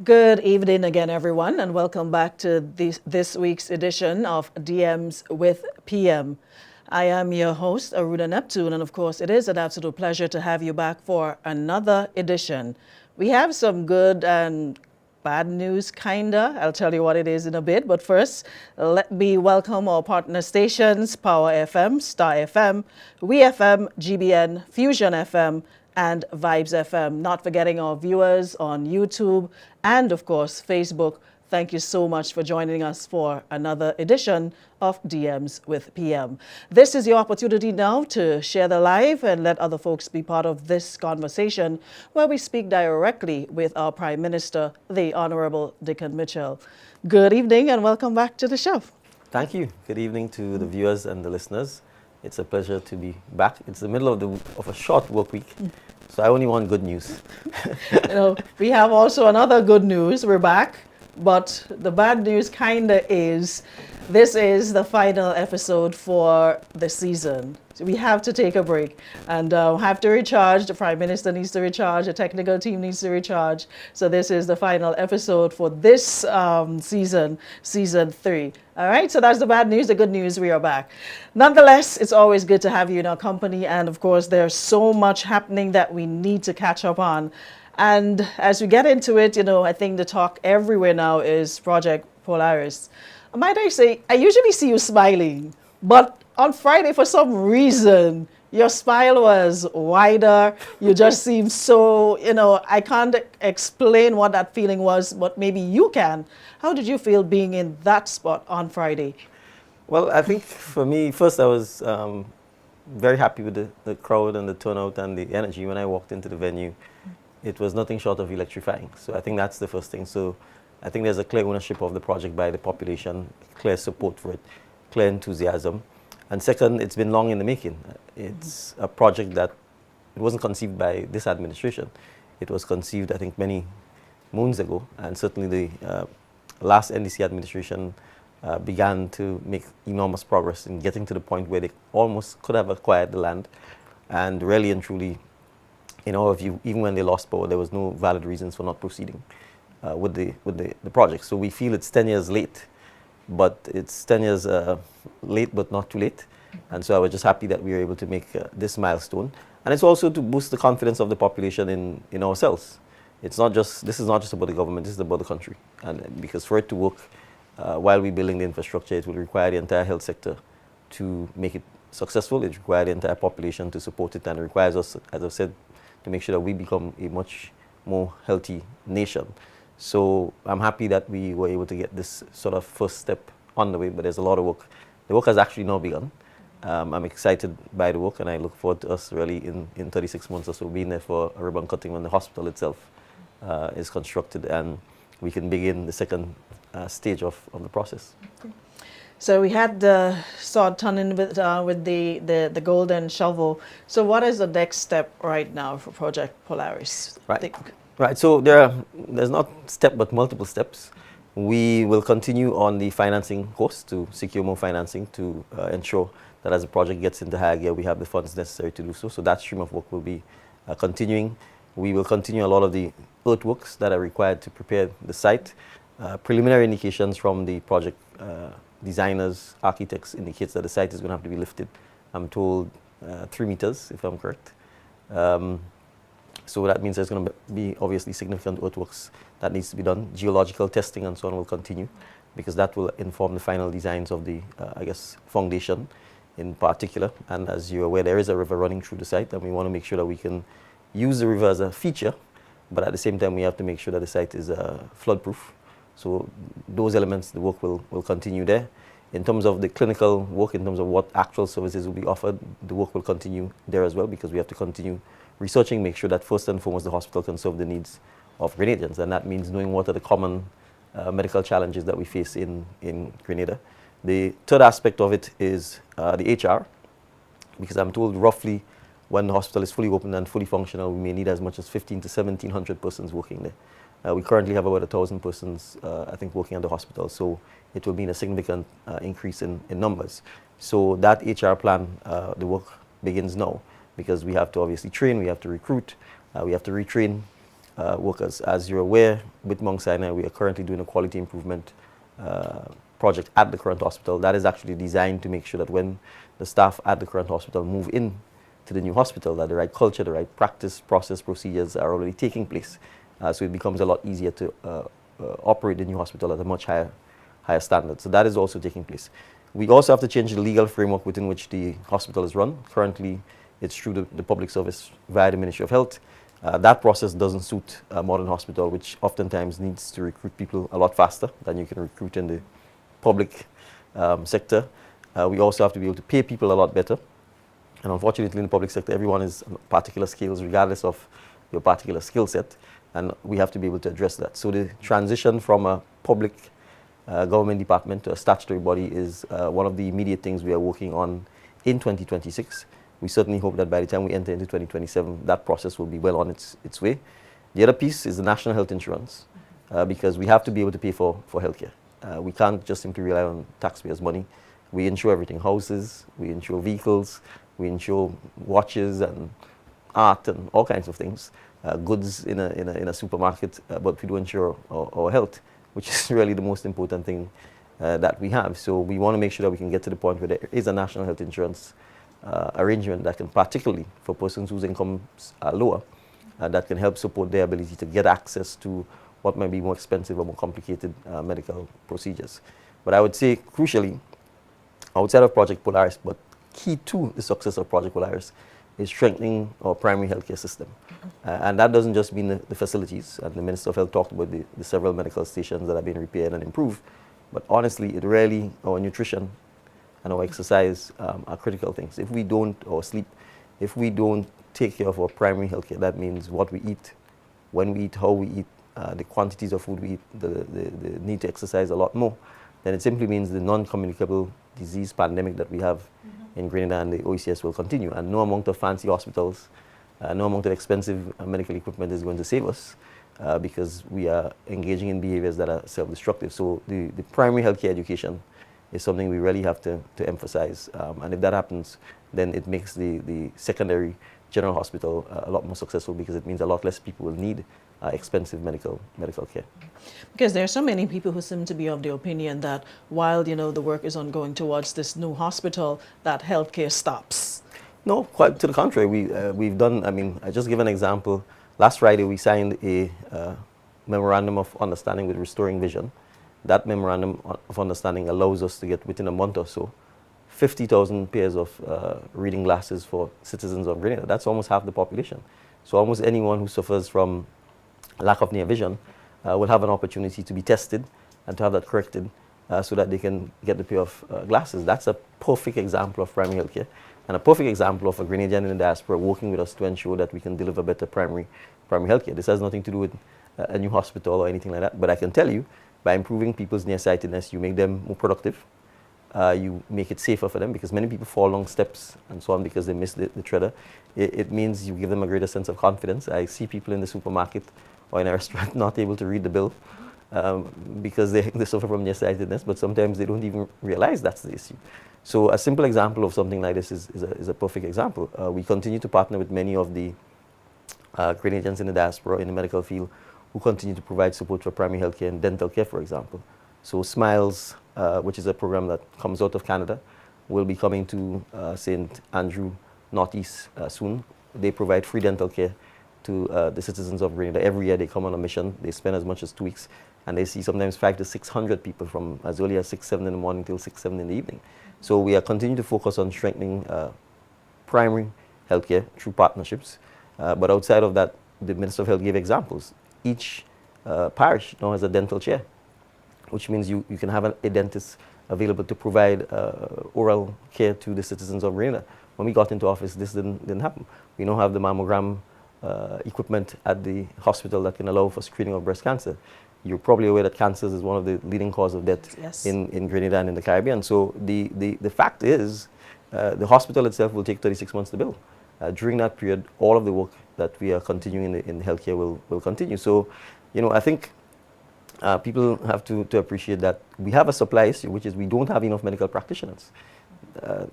Good evening again, everyone, and welcome back to this week's edition of DMs with PM. I am your host, Aruna Neptune, and of course, it is an absolute pleasure to have you back for another edition. We have some good and bad news, kinda. I'll tell you what it is in a bit, but first, let me welcome our partner stations, Power FM, Star FM, We FM, GBN, Fusion FM, and Vibes FM. Not forgetting our viewers on YouTube and, of course, Facebook. Thank you so much for joining us for another edition of DMs with PM. This is your opportunity now to share the live and let other folks be part of this conversation where we speak directly with our Prime Minister, the Honorable Dickon Mitchell. Good evening and welcome back to the show. Thank you. Good evening to the viewers and the listeners. It's a pleasure to be back. It's the middle of a short work week, so I only want good news. We have also another good news. We're back, but the bad news kinda is this is the final episode for the season. So we have to take a break and have to recharge. The Prime Minister needs to recharge. The technical team needs to recharge. So this is the final episode for this season 3. All right, so that's the bad news. The good news, we are back. Nonetheless, it's always good to have you in our company. And of course, there's so much happening that we need to catch up on. And as we get into it, I think the talk everywhere now is Project Polaris. Might I say, I usually see you smiling, but on Friday, for some reason, your smile was wider. You just seemed so, I can't explain what that feeling was, but maybe you can. How did you feel being in that spot on Friday? Well, I think for me, first I was very happy with the crowd and the turnout and the energy when I walked into the venue. It was nothing short of electrifying. So I think that's the first thing. So I think there's a clear ownership of the project by the population, clear support for it, clear enthusiasm. And second, it's been long in the making. It's a project that it wasn't conceived by this administration. It was conceived, I think, many moons ago. And certainly the last NDC administration began to make enormous progress in getting to the point where they almost could have acquired the land. And really and truly, in our view, even when they lost power, there was no valid reasons for not proceeding with the project. So we feel it's 10 years late, but it's 10 years late but not too late. And so I was just happy that we were able to make this milestone. And it's also to boost the confidence of the population in ourselves. This is not just about the government, this is about the country. And because for it to work while we're building the infrastructure, it will require the entire health sector to make it successful. It requires the entire population to support it, and it requires us, as I've said, to make sure that we become a much more healthy nation. So I'm happy that we were able to get this sort of first step on the way, but there's a lot of work. The work has actually now begun. I'm excited by the work, and I look forward to us really in 36 months or so being there for a ribbon cutting when the hospital itself is constructed and we can begin the second stage of the process. Okay. So we had the sod turning with the golden shovel. So what is the next step right now for Project Polaris? Right. So there's not step but multiple steps. We will continue on the financing course to secure more financing to ensure that as the project gets into higher gear, we have the funds necessary to do so. So that stream of work will be continuing. We will continue a lot of the earthworks that are required to prepare the site. Preliminary indications from the project designers, architects indicates that the site is going to have to be lifted. I'm told 3 meters, if I'm correct. So that means there's going to be obviously significant earthworks that needs to be done. Geological testing and so on will continue because that will inform the final designs of the, foundation in particular. And as you're aware, there is a river running through the site, and we want to make sure that we can use the river as a feature, but at the same time we have to make sure that the site is flood-proof. So those elements, the work will continue there. In terms of the clinical work, in terms of what actual services will be offered, the work will continue there as well because we have to continue researching, make sure that first and foremost the hospital can serve the needs of Grenadians. And that means knowing what are the common medical challenges that we face in Grenada. The third aspect of it is the HR, because I'm told roughly when the hospital is fully open and fully functional, we may need as much as 15 to 1,700 persons working there. We currently have about 1,000 persons, I think, working at the hospital, so it will mean a significant increase in numbers. So that HR plan, the work begins now, because we have to obviously train, we have to recruit, we have to retrain workers. As you're aware, with Mount Sinai, we are currently doing a quality improvement project at the current hospital. That is actually designed to make sure that when the staff at the current hospital move in to the new hospital, that the right culture, the right practice, process, procedures are already taking place. So it becomes a lot easier to operate the new hospital at a much higher standard. So that is also taking place. We also have to change the legal framework within which the hospital is run. Currently, it's through the public service via the Ministry of Health. That process doesn't suit a modern hospital, which oftentimes needs to recruit people a lot faster than you can recruit in the public sector. We also have to be able to pay people a lot better. And unfortunately, in the public sector, everyone is on particular scales, regardless of your particular skill set. And we have to be able to address that. So the transition from a public government department to a statutory body is one of the immediate things we are working on in 2026. We certainly hope that by the time we enter into 2027, that process will be well on its way. The other piece is the national health insurance, because we have to be able to pay for healthcare. We can't just simply rely on taxpayers' money. We insure everything: houses, we insure vehicles, we insure watches and art and all kinds of things, goods in a supermarket, but we do insure our health, which is really the most important thing that we have. So we want to make sure that we can get to the point where there is a national health insurance arrangement that can, particularly for persons whose incomes are lower, that can help support their ability to get access to what might be more expensive or more complicated medical procedures. But I would say, crucially, outside of Project Polaris, but key to the success of Project Polaris, is strengthening our primary healthcare system. And that doesn't just mean the facilities, and the Minister of Health talked about the several medical stations that have been repaired and improved, but honestly, it really, our nutrition and our exercise are critical things. If we don't, or sleep, if we don't take care of our primary healthcare, that means what we eat, when we eat, how we eat, the quantities of food we eat, the need to exercise a lot more, then it simply means the non-communicable disease pandemic that we have in Grenada and the OECS will continue. And no amount of fancy hospitals, no amount of expensive medical equipment is going to save us, because we are engaging in behaviors that are self-destructive. So the primary healthcare education is something we really have to emphasize. And if that happens, then it makes the secondary general hospital a lot more successful, because it means a lot less people will need expensive medical care. Because there are so many people who seem to be of the opinion that while the work is ongoing towards this new hospital, that healthcare stops. No, quite to the contrary. We've done. I mean, I just give an example. Last Friday we signed a memorandum of understanding with Restoring Vision. That memorandum of understanding allows us to get, within a month or so, 50,000 pairs of reading glasses for citizens of Grenada. That's almost half the population. So almost anyone who suffers from lack of near vision will have an opportunity to be tested and to have that corrected, so that they can get the pair of glasses. That's a perfect example of primary healthcare, and a perfect example of a Grenadian in the diaspora working with us to ensure that we can deliver better primary healthcare. This has nothing to do with a new hospital or anything like that, but I can tell you, by improving people's nearsightedness, you make them more productive. You make it safer for them, because many people fall long steps and so on because they miss the treader. It means you give them a greater sense of confidence. I see people in the supermarket or in a restaurant not able to read the bill because they suffer from nearsightedness, but sometimes they don't even realize that's the issue. So a simple example of something like this is a perfect example. We continue to partner with many of the Grenadians in the diaspora in the medical field who continue to provide support for primary health care and dental care, for example. So SMILES, which is a program that comes out of Canada, will be coming to St. Andrew Northeast soon. They provide free dental care to the citizens of Grenada. Every year they come on a mission. They spend as much as 2 weeks, and they see sometimes 500 to 600 people from as early as 6, 7 in the morning till 6, 7 in the evening. So we are continuing to focus on strengthening primary healthcare through partnerships. But outside of that, the Minister of Health gave examples. Each parish now has a dental chair, which means you can have a dentist available to provide oral care to the citizens of Grenada. When we got into office, this didn't happen. We now have the mammogram equipment at the hospital that can allow for screening of breast cancer. You're probably aware that cancer is one of the leading causes of death, yes, in Grenada and in the Caribbean. So the fact is, the hospital itself will take 36 months to build. During that period, all of the work that we are continuing in healthcare will continue. So, I think people have to appreciate that we have a supply issue, which is we don't have enough medical practitioners.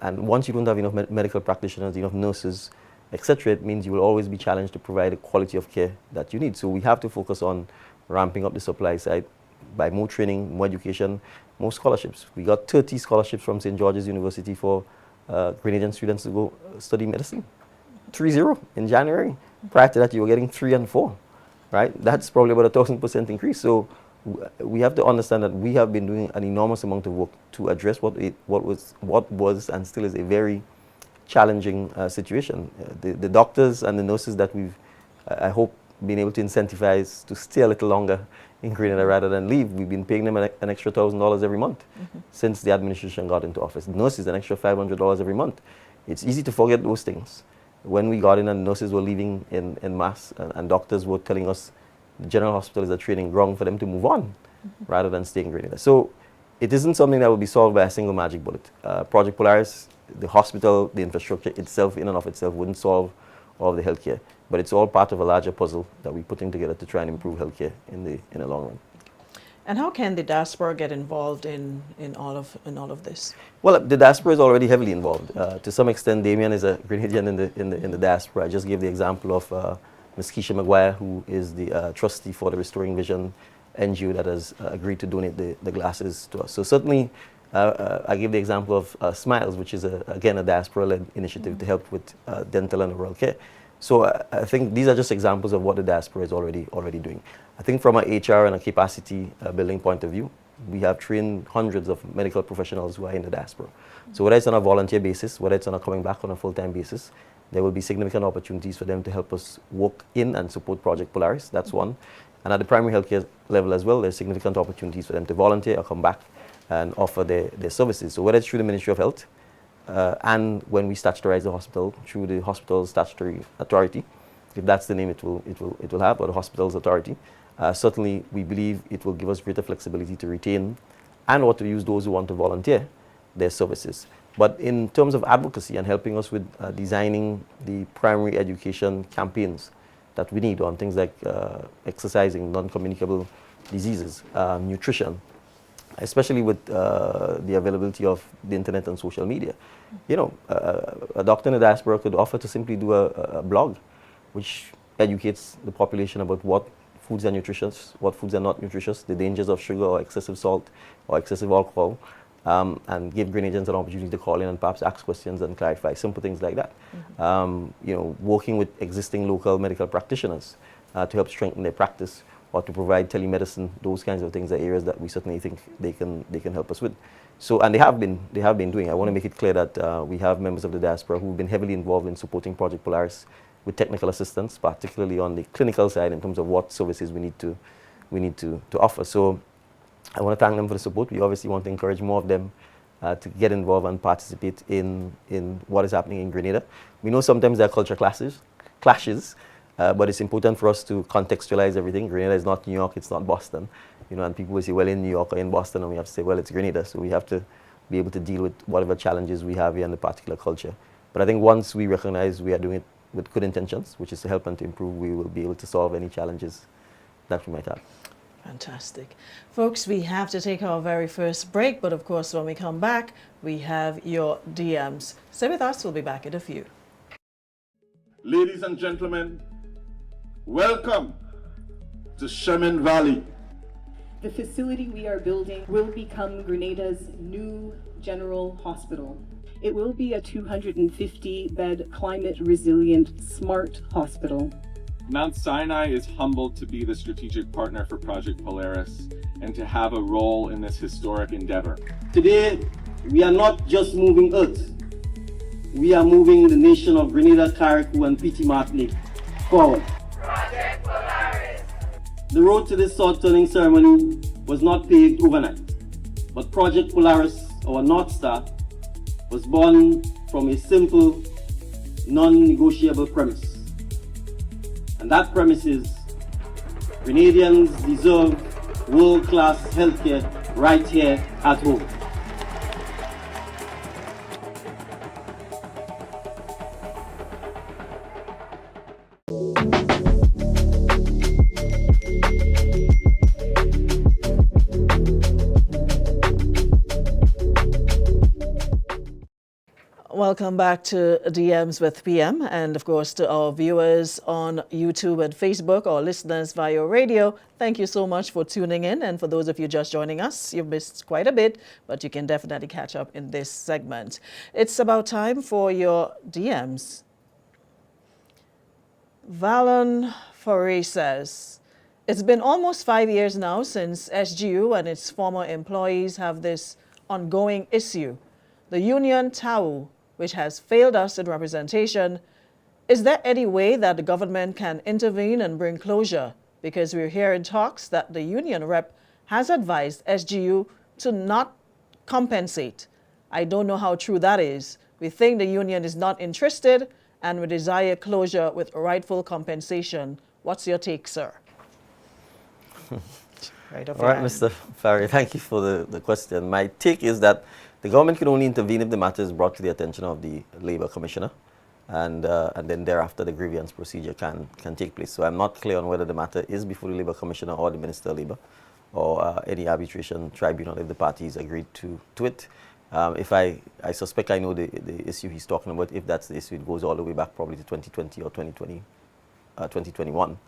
And once you don't have enough medical practitioners, enough nurses, etc., it means you will always be challenged to provide the quality of care that you need. So we have to focus on ramping up the supply side by more training, more education, more scholarships. We got 30 scholarships from St. George's University for Grenadian students to go study medicine. 3-0 in January. Prior to that, you were getting 3 and 4, right? That's probably about 1,000% increase. So we have to understand that we have been doing an enormous amount of work to address what was and still is a very challenging situation. The doctors and the nurses that we've, I hope, been able to incentivize to stay a little longer in Grenada rather than leave. We've been paying them an extra $1,000 every month since the administration got into office. Nurses, an extra $500 every month. It's easy to forget those things. When we got in and nurses were leaving in mass and doctors were telling us the general hospital is a training ground for them to move on rather than staying in Grenada. So it isn't something that will be solved by a single magic bullet. Project Polaris, the hospital, the infrastructure itself, in and of itself, wouldn't solve all of the healthcare. But it's all part of a larger puzzle that we're putting together to try and improve healthcare in the long run. And how can the diaspora get involved in all of this? Well, the diaspora is already heavily involved. To some extent, Damien is a Grenadian in the diaspora. I just gave the example of Ms. Keisha McGuire, who is the trustee for the Restoring Vision NGO that has agreed to donate the glasses to us. So certainly, I gave the example of Smiles, which is, again, a diaspora-led initiative to help with dental and oral care. So I think these are just examples of what the diaspora is already doing. I think from an HR and a capacity building point of view, we have trained hundreds of medical professionals who are in the diaspora. So whether it's on a volunteer basis, whether it's on a coming back on a full-time basis, there will be significant opportunities for them to help us work in and support Project Polaris. That's one. And at the primary healthcare level as well, there's significant opportunities for them to volunteer or come back and offer their services. So whether it's through the Ministry of Health, and when we statutarize the hospital through the hospital statutory authority, if that's the name it will have, or the hospital's authority, certainly we believe it will give us greater flexibility to retain and or to use those who want to volunteer their services. But in terms of advocacy and helping us with designing the primary education campaigns that we need on things like exercising, non-communicable diseases, nutrition, especially with the availability of the internet and social media. You know, a doctor in the diaspora could offer to simply do a blog which educates the population about what foods are nutritious, what foods are not nutritious, the dangers of sugar or excessive salt or excessive alcohol, and give Grenadians an opportunity to call in and perhaps ask questions and clarify simple things like that. You know, working with existing local medical practitioners to help strengthen their practice, or to provide telemedicine. Those kinds of things are areas that we certainly think they can help us with. So, and they have been doing. I want to make it clear that we have members of the diaspora who've been heavily involved in supporting Project Polaris with technical assistance, particularly on the clinical side in terms of what services we need to offer. So I want to thank them for the support. We obviously want to encourage more of them to get involved and participate in what is happening in Grenada. We know sometimes there are culture clashes, but it's important for us to contextualize everything. Grenada is not New York, it's not Boston. You know, and people will say, well, in New York or in Boston, and we have to say, well, it's Grenada. So we have to be able to deal with whatever challenges we have here in the particular culture. But I think once we recognize we are doing it with good intentions, which is to help and to improve, we will be able to solve any challenges that we might have. Fantastic. Folks, we have to take our very first break, but of course, when we come back, we have your DMs. Stay with us, we'll be back in a few. Ladies and gentlemen, welcome to Shemin Valley. The facility we are building will become Grenada's new general hospital. It will be a 250-bed, climate-resilient, smart hospital. Mount Sinai is humbled to be the strategic partner for Project Polaris and to have a role in this historic endeavor. Today, we are not just moving Earth. We are moving the nation of Grenada, Carriacou, and Petit Martinique forward. Project Polaris! The road to this sword-turning ceremony was not paved overnight, but Project Polaris, our North Star, was born from a simple, non-negotiable premise. And that premise is Grenadians deserve world-class healthcare right here at home. Welcome back to DMs with PM, and of course to our viewers on YouTube and Facebook, or listeners via radio. Thank you so much for tuning in, and for those of you just joining us, you've missed quite a bit, but you can definitely catch up in this segment. It's about time for your DMs. Valon Foray says, it's been almost 5 years now since SGU and its former employees have this ongoing issue. The union TAU, which has failed us in representation. Is there any way that the government can intervene and bring closure? Because we're hearing talks that the union rep has advised SGU to not compensate. I don't know how true that is. We think the union is not interested and we desire closure with rightful compensation. What's your take, sir? Right off All right, Mr. Farry, thank you for the question. My take is that the government can only intervene if the matter is brought to the attention of the Labour Commissioner, and then thereafter the grievance procedure can take place. So I'm not clear on whether the matter is before the Labour Commissioner or the Minister of Labour or any arbitration tribunal if the parties agreed to it. If I suspect I know the issue he's talking about. If that's the issue, it goes all the way back probably to 2020 or 2021.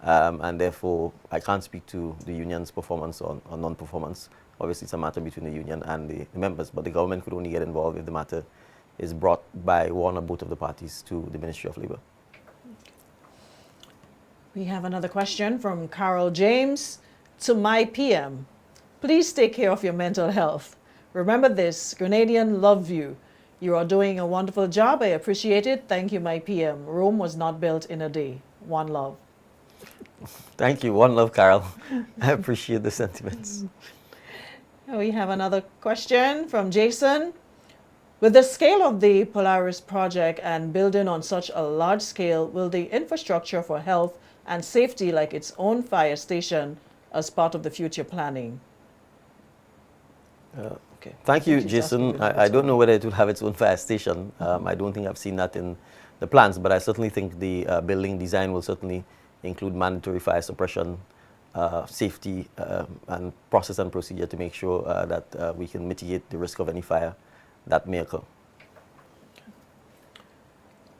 And therefore, I can't speak to the union's performance or non-performance. Obviously, it's a matter between the union and the members, but the government could only get involved if the matter is brought by one or both of the parties to the Ministry of Labour. We have another question from Carol James. To my PM, please take care of your mental health. Remember this, Grenadian love you. You are doing a wonderful job. I appreciate it. Thank you, my PM. Rome was not built in a day. One love. Thank you. One love, Carol. I appreciate the sentiments. We have another question from Jason. With the scale of the Polaris project and building on such a large scale, will the infrastructure for health and safety like its own fire station as part of the future planning? Okay. Thank you, Jason. I don't know whether it will have its own fire station. I don't think I've seen that in the plans, but I certainly think the building design will certainly include mandatory fire suppression, safety, and process and procedure to make sure that we can mitigate the risk of any fire that may occur.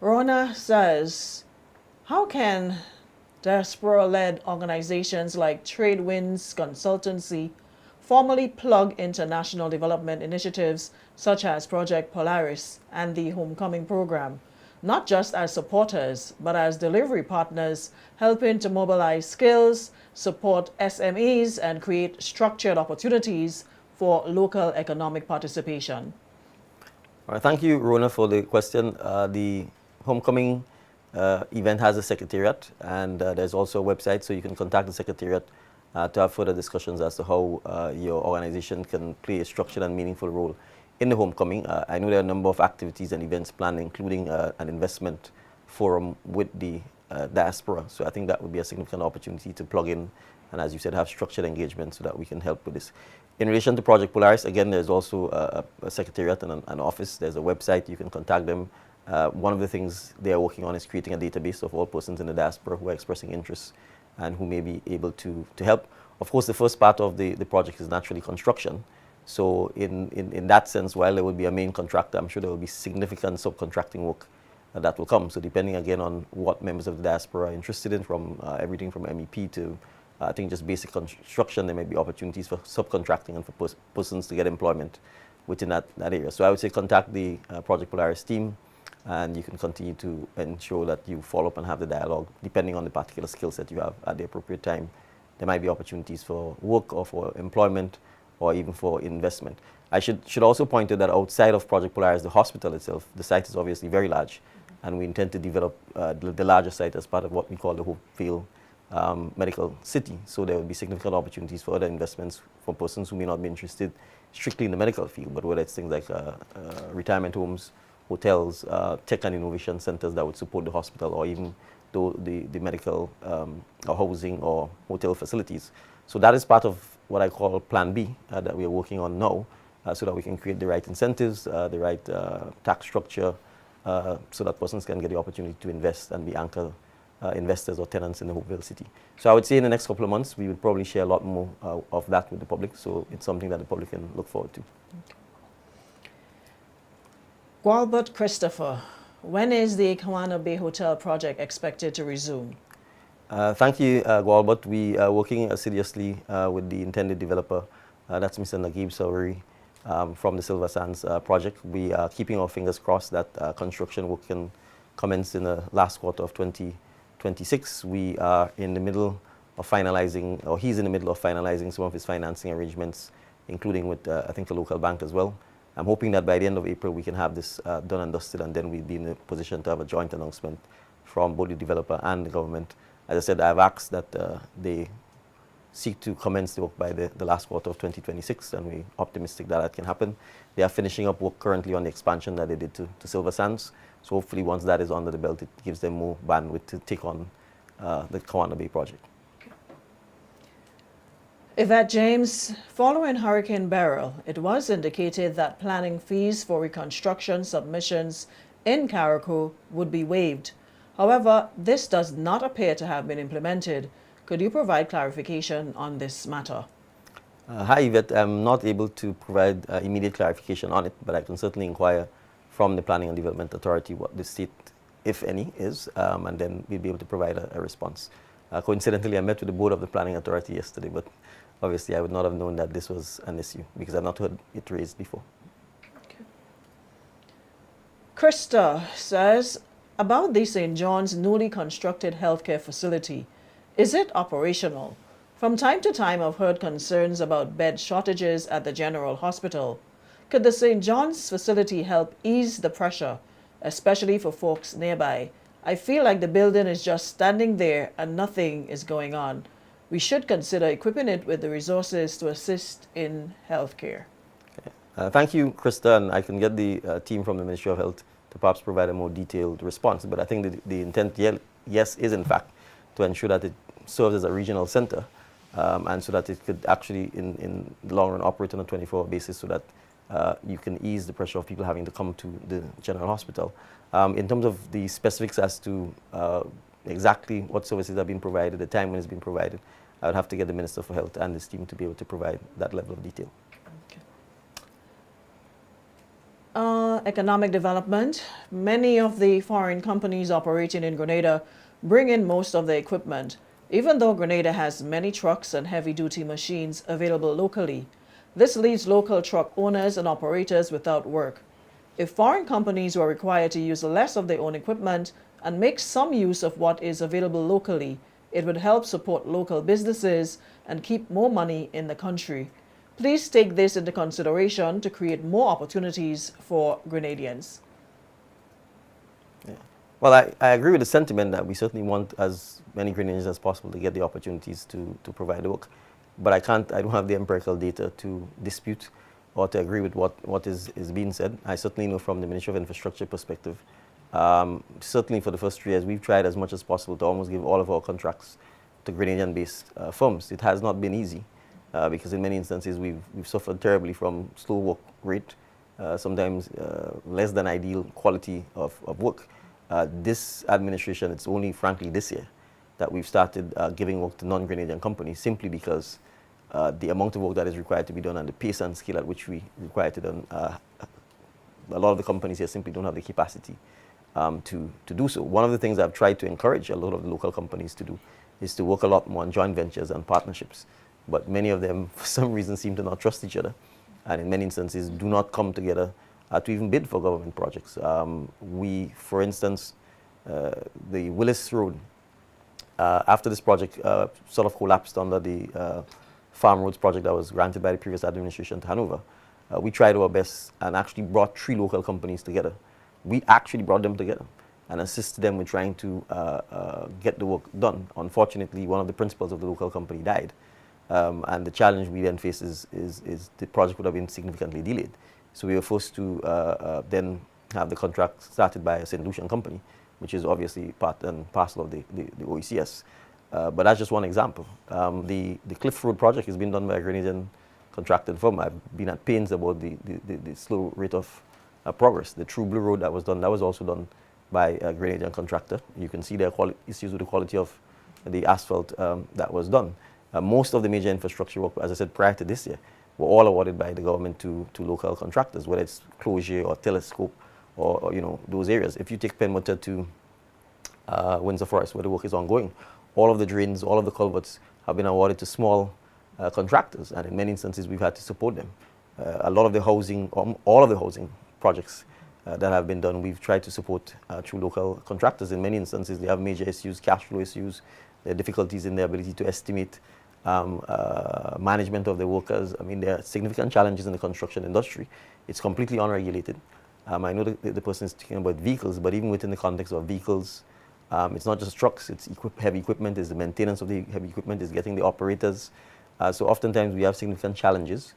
Rona says, how can diaspora-led organizations like Tradewinds Consultancy formally plug international development initiatives such as Project Polaris and the Homecoming Program, not just as supporters, but as delivery partners, helping to mobilize skills, support SMEs, and create structured opportunities for local economic participation? All right, thank you, Rona, for the question. The Homecoming event has a secretariat, and there's also a website, so you can contact the secretariat to have further discussions as to how your organization can play a structured and meaningful role in the Homecoming. I know there are a number of activities and events planned, including an investment forum with the diaspora. So I think that would be a significant opportunity to plug in and, as you said, have structured engagement so that we can help with this. In relation to Project Polaris, again, there's also a secretariat and an office. There's a website. You can contact them. One of the things they are working on is creating a database of all persons in the diaspora who are expressing interest and who may be able to help. Of course, the first part of the project is naturally construction. So in that sense, while there will be a main contractor, I'm sure there will be significant subcontracting work that will come. So depending again on what members of the diaspora are interested in, from everything from MEP to I think just basic construction, there may be opportunities for subcontracting and for persons to get employment within that area. So I would say contact the Project Polaris team, and you can continue to ensure that you follow up and have the dialogue depending on the particular skill set you have at the appropriate time. There might be opportunities for work or for employment or even for investment. I should also point out that outside of Project Polaris, the hospital itself, the site is obviously very large, and we intend to develop the larger site as part of what we call the Hopefield Medical City. So there will be significant opportunities for other investments for persons who may not be interested strictly in the medical field, but whether it's things like retirement homes, hotels, tech and innovation centers that would support the hospital, or even the medical or housing or hotel facilities. So that is part of what I call Plan B that we are working on now, so that we can create the right incentives, the right tax structure, so that persons can get the opportunity to invest and be anchor investors or tenants in the Hopeville City. So I would say in the next couple of months, we would probably share a lot more of that with the public. So it's something that the public can look forward to. Gualbert Christopher, when is the Kawana Bay Hotel project expected to resume? Thank you, Gualbert. We are working assiduously with the intended developer. That's Mr. Naguib Sawari from the Silver Sands project. We are keeping our fingers crossed that construction work can commence in the last quarter of 2026. We are in the middle of finalizing, or he's in the middle of finalizing some of his financing arrangements, including with, I think, the local bank as well. I'm hoping that by the end of April we can have this done and dusted, and then we'll be in a position to have a joint announcement from both the developer and the government. As I said, I've asked that they seek to commence the work by the last quarter of 2026, and we're optimistic that that can happen. They are finishing up work currently on the expansion that they did to Silver Sands. So hopefully once that is under the belt, it gives them more bandwidth to take on the Kawana Bay project. Yvette James, following Hurricane Beryl, it was indicated that planning fees for reconstruction submissions in Carriacou would be waived. However, this does not appear to have been implemented. Could you provide clarification on this matter? Hi, Yvette. I'm not able to provide immediate clarification on it, but I can certainly inquire from the Planning and Development Authority what the state, if any, is, and then we'll be able to provide a response. Coincidentally, I met with the board of the Planning Authority yesterday, but obviously I would not have known that this was an issue because I've not heard it raised before. Okay. Krista says, about the St. John's newly constructed healthcare facility, is it operational? From time to time, I've heard concerns about bed shortages at the General Hospital. Could the St. John's facility help ease the pressure, especially for folks nearby? I feel like the building is just standing there and nothing is going on. We should consider equipping it with the resources to assist in healthcare. Okay. Thank you, Krista, and I can get the team from the Ministry of Health to perhaps provide a more detailed response. But I think the intent, yes, is in fact to ensure that it serves as a regional center, and so that it could actually, in the long run, operate on a 24-hour basis so that you can ease the pressure of people having to come to the General Hospital. In terms of the specifics as to exactly what services are being provided, the time when it's being provided, I would have to get the Minister for Health and his team to be able to provide that level of detail. Economic development. Many of the foreign companies operating in Grenada bring in most of the equipment, even though Grenada has many trucks and heavy-duty machines available locally. This leaves local truck owners and operators without work. If foreign companies were required to use less of their own equipment and make some use of what is available locally, it would help support local businesses and keep more money in the country. Please take this into consideration to create more opportunities for Grenadians. Yeah. Well, I agree with the sentiment that we certainly want as many Grenadians as possible to get the opportunities to provide the work. But I don't have the empirical data to dispute or to agree with what is being said. I certainly know from the Ministry of Infrastructure perspective, certainly for the first 3 years, we've tried as much as possible to almost give all of our contracts to Grenadian-based firms. It has not been easy because in many instances we've suffered terribly from slow work rate, sometimes less than ideal quality of work. This administration, it's only frankly this year that we've started giving work to non-Grenadian companies simply because the amount of work that is required to be done and the pace and scale at which we require to done, a lot of the companies here simply don't have the capacity to do so. One of the things I've tried to encourage a lot of the local companies to do is to work a lot more on joint ventures and partnerships. But many of them, for some reason, seem to not trust each other, and in many instances do not come together to even bid for government projects. We, for instance, the Willis Road, after this project sort of collapsed under the Farm Roads project that was granted by the previous administration to Hanover, we tried our best and actually brought 3 local companies together. We actually brought them together and assisted them with trying to get the work done. Unfortunately, one of the principals of the local company died. And the challenge we then face is the project would have been significantly delayed. So we were forced to then have the contract started by a St. Lucian company, which is obviously part and parcel of the OECS. But that's just one example. The Cliff Road project has been done by a Grenadian contracted firm. I've been at pains about the slow rate of progress. The True Blue Road that was also done by a Grenadian contractor. You can see there are issues with the quality of the asphalt that was done. Most of the major infrastructure work, as I said, prior to this year, were all awarded by the government to local contractors, whether it's Closure or Telescope or those areas. If you take Penwater to Windsor Forest, where the work is ongoing, all of the drains, all of the culverts have been awarded to small contractors, and in many instances we've had to support them. A lot of the housing, all of the housing projects that have been done, we've tried to support through local contractors. In many instances, they have major issues, cash flow issues, there are difficulties in their ability to estimate management of the workers. I mean, there are significant challenges in the construction industry. It's completely unregulated. I know the person is talking about vehicles, but even within the context of vehicles, it's not just trucks, it's heavy equipment, it's the maintenance of the heavy equipment, it's getting the operators. So oftentimes we have significant challenges.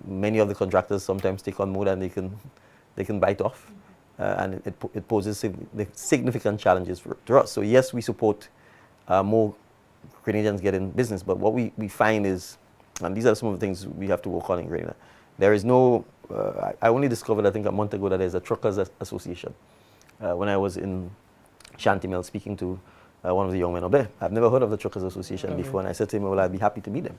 Many of the contractors sometimes take on more than they can bite off, and it poses significant challenges to us. So yes, we support more Grenadians get in business, but what we find is, and these are some of the things we have to work on in Grenada, there is no, I only discovered I think a month ago that there's a truckers association. When I was in Shantimel speaking to one of the young men up there, I've never heard of the truckers association before, and I said to him, well, I'd be happy to meet them.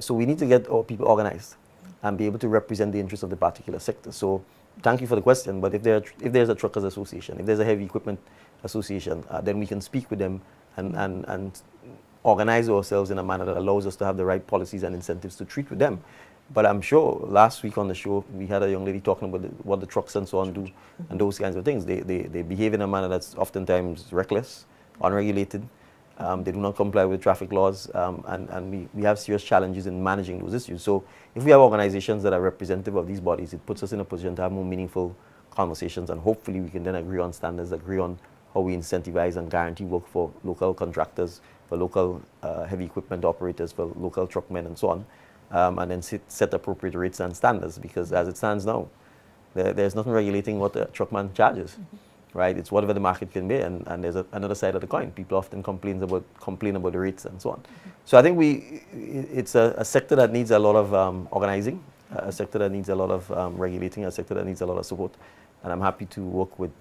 So we need to get our people organized and be able to represent the interests of the particular sector. So thank you for the question, but if there's a truckers association, if there's a heavy equipment association, then we can speak with them and organize ourselves in a manner that allows us to have the right policies and incentives to treat with them. But I'm sure last week on the show, we had a young lady talking about what the trucks and so on do, and those kinds of things. They behave in a manner that's oftentimes reckless, unregulated. They do not comply with traffic laws, and we have serious challenges in managing those issues. So if we have organizations that are representative of these bodies, it puts us in a position to have more meaningful conversations, and hopefully we can then agree on standards, agree on how we incentivize and guarantee work for local contractors, for local heavy equipment operators, for local truckmen and so on, and then set appropriate rates and standards, because as it stands now, there's nothing regulating what a truckman charges. Right, it's whatever the market can be, and there's another side of the coin. People often complain about the rates and so on. So I think it's a sector that needs a lot of organizing, a sector that needs a lot of regulating, a sector that needs a lot of support. And I'm happy to work with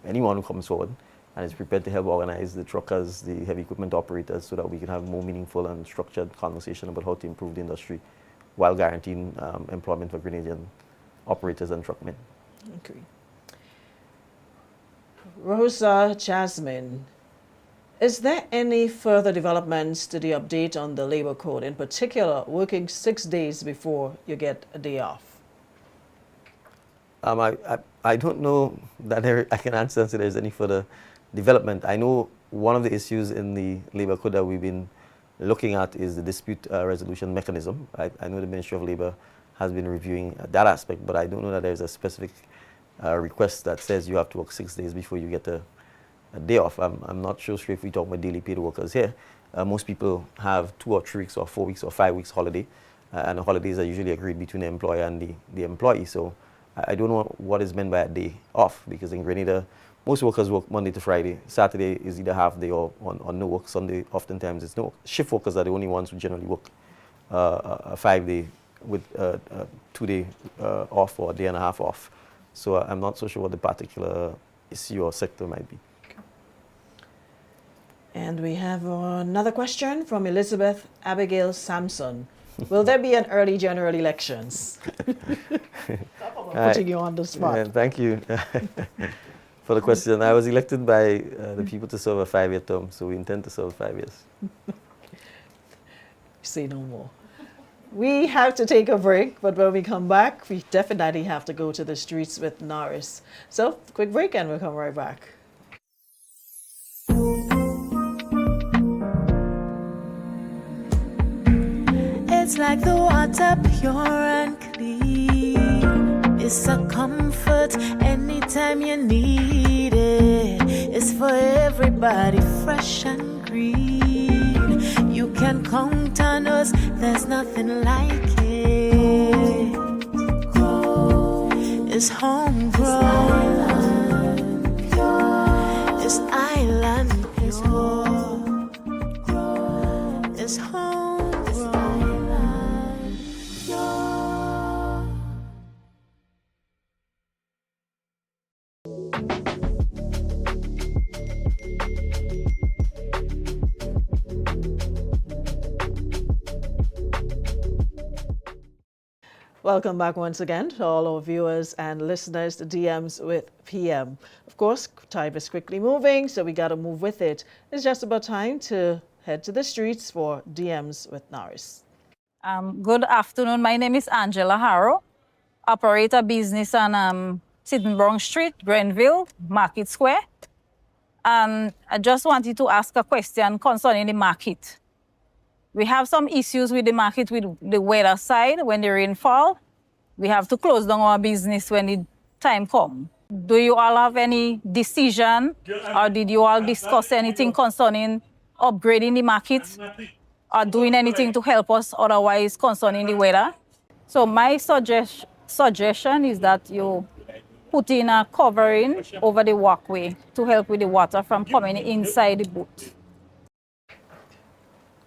anyone who comes forward and is prepared to help organize the truckers, the heavy equipment operators, so that we can have more meaningful and structured conversation about how to improve the industry while guaranteeing employment for Grenadian operators and truckmen. Okay. Rosa Jasmine, is there any further developments to the update on the labor code, in particular working 6 days before you get a day off? I don't know that I can answer if there's any further development. I know one of the issues in the labor code that we've been looking at is the dispute resolution mechanism. I know the Ministry of Labor has been reviewing that aspect, but I don't know that there's a specific request that says you have to work 6 days before you get a day off. I'm not sure if we talk about daily paid workers here. Most people have 2 or 3 weeks or 4 weeks or 5 weeks holiday, and the holidays are usually agreed between the employer and the employee. So I don't know what is meant by a day off, because in Grenada, most workers work Monday to Friday. Saturday is either half day or no work. Sunday, oftentimes, it's no work. Shift workers are the only ones who generally work a 5-day with 2-day off or a day and a half off. So I'm not so sure what the particular issue or sector might be. And we have another question from Elizabeth Abigail Sampson. Will there be an early general elections? Putting you on the spot. Thank you for the question. I was elected by the people to serve a 5-year term, so we intend to serve 5 years. Say no more. We have to take a break, but when we come back, we definitely have to go to the streets with Norris. So, quick break and we'll come right back. It's like the water pure and clean. It's a comfort anytime you need it. It's for everybody, fresh and green. You can count on us, there's nothing like it. It's homegrown, it's island pure, it's homegrown, pure. Welcome back once again to all our viewers and listeners to DMs with PM. Of course, time is quickly moving, so we got to move with it. It's just about time to head to the streets for DMs with Norris. Good afternoon. My name is Angela Harrow. Operate a business on Sittenbrook Street, Grenville, Market Square. And I just wanted to ask a question concerning the market. We have some issues with the market with the weather side. When the rain fall, we have to close down our business when the time comes. Do you all have any decision or did you all discuss anything concerning upgrading the market or doing anything to help us otherwise concerning the weather? So my suggestion is that you put in a covering over the walkway to help with the water from coming inside the boat.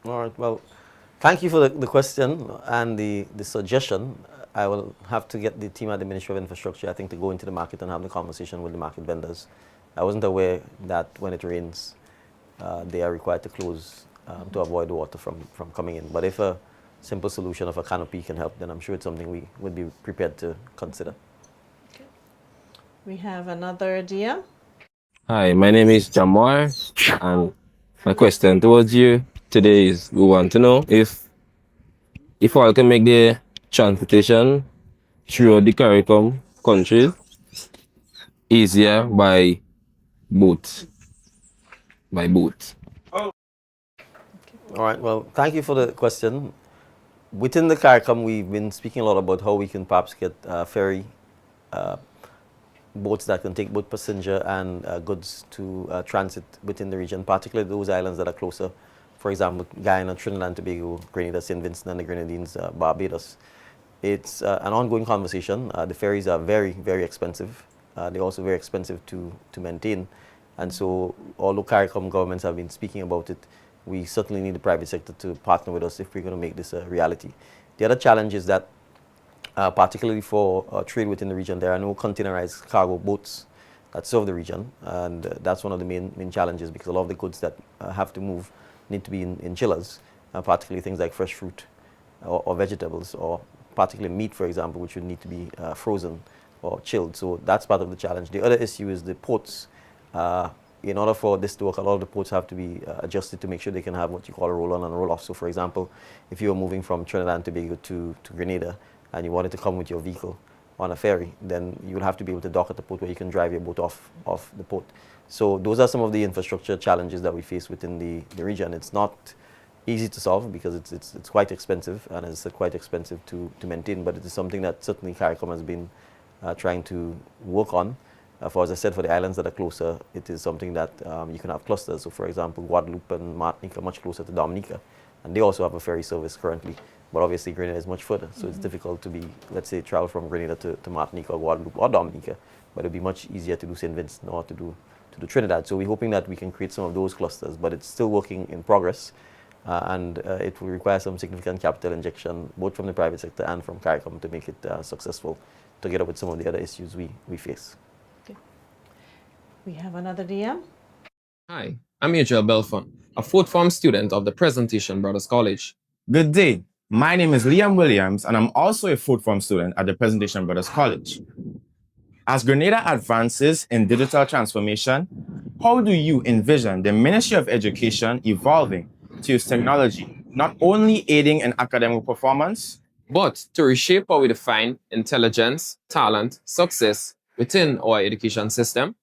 All right, well, thank you for the question and the suggestion. I will have to get the team at the Ministry of Infrastructure, I think, to go into the market and have the conversation with the market vendors. I wasn't aware that when it rains, they are required to close to avoid the water from coming in. But if a simple solution of a canopy can help, then I'm sure it's something we would be prepared to consider. Okay. We have another DM. Hi, my name is Jamar, and my question towards you today is we want to know if all can make the transportation through the CARICOM countries easier by boat. All right, well, thank you for the question. Within the CARICOM, we've been speaking a lot about how we can perhaps get ferry boats that can take both passenger and goods to transit within the region, particularly those islands that are closer. For example, Guyana, Trinidad and Tobago, Grenada, St. Vincent and the Grenadines, Barbados. It's an ongoing conversation. The ferries are very, very expensive. They're also very expensive to maintain. And so, although CARICOM governments have been speaking about it, we certainly need the private sector to partner with us if we're going to make this a reality. The other challenge is that, particularly for trade within the region, there are no containerized cargo boats that serve the region. And that's one of the main challenges, because a lot of the goods that have to move need to be in chillers, particularly things like fresh fruit or vegetables, or particularly meat, for example, which would need to be frozen or chilled. So that's part of the challenge. The other issue is the ports. In order for this to work, a lot of the ports have to be adjusted to make sure they can have what you call a roll-on and a roll-off. So, for example, if you were moving from Trinidad and Tobago to Grenada and you wanted to come with your vehicle on a ferry, then you would have to be able to dock at the port where you can drive your boat off the port. So those are some of the infrastructure challenges that we face within the region. It's not easy to solve because it's quite expensive, and it's quite expensive to maintain, but it is something that certainly CARICOM has been trying to work on. For, as I said, for the islands that are closer, it is something that you can have clusters. So, for example, Guadeloupe and Martinique are much closer to Dominica, and they also have a ferry service currently. But obviously, Grenada is much further, so it's difficult to be, let's say, travel from Grenada to Martinique or Guadeloupe or Dominica. But it'd be much easier to do St. Vincent or to do Trinidad. So we're hoping that we can create some of those clusters, but it's still working in progress, and it will require some significant capital injection, both from the private sector and from CARICOM, to make it successful, together with some of the other issues we face. We have another DM. Hi, I'm Adriel Belfon, a fourth form student of the Presentation Brothers College. Good day. My name is Liam Williams, and I'm also a fourth form student at the Presentation Brothers College. As Grenada advances in digital transformation, how do you envision the Ministry of Education evolving to use technology, not only aiding in academic performance, but to reshape how we define intelligence, talent, success within our education system?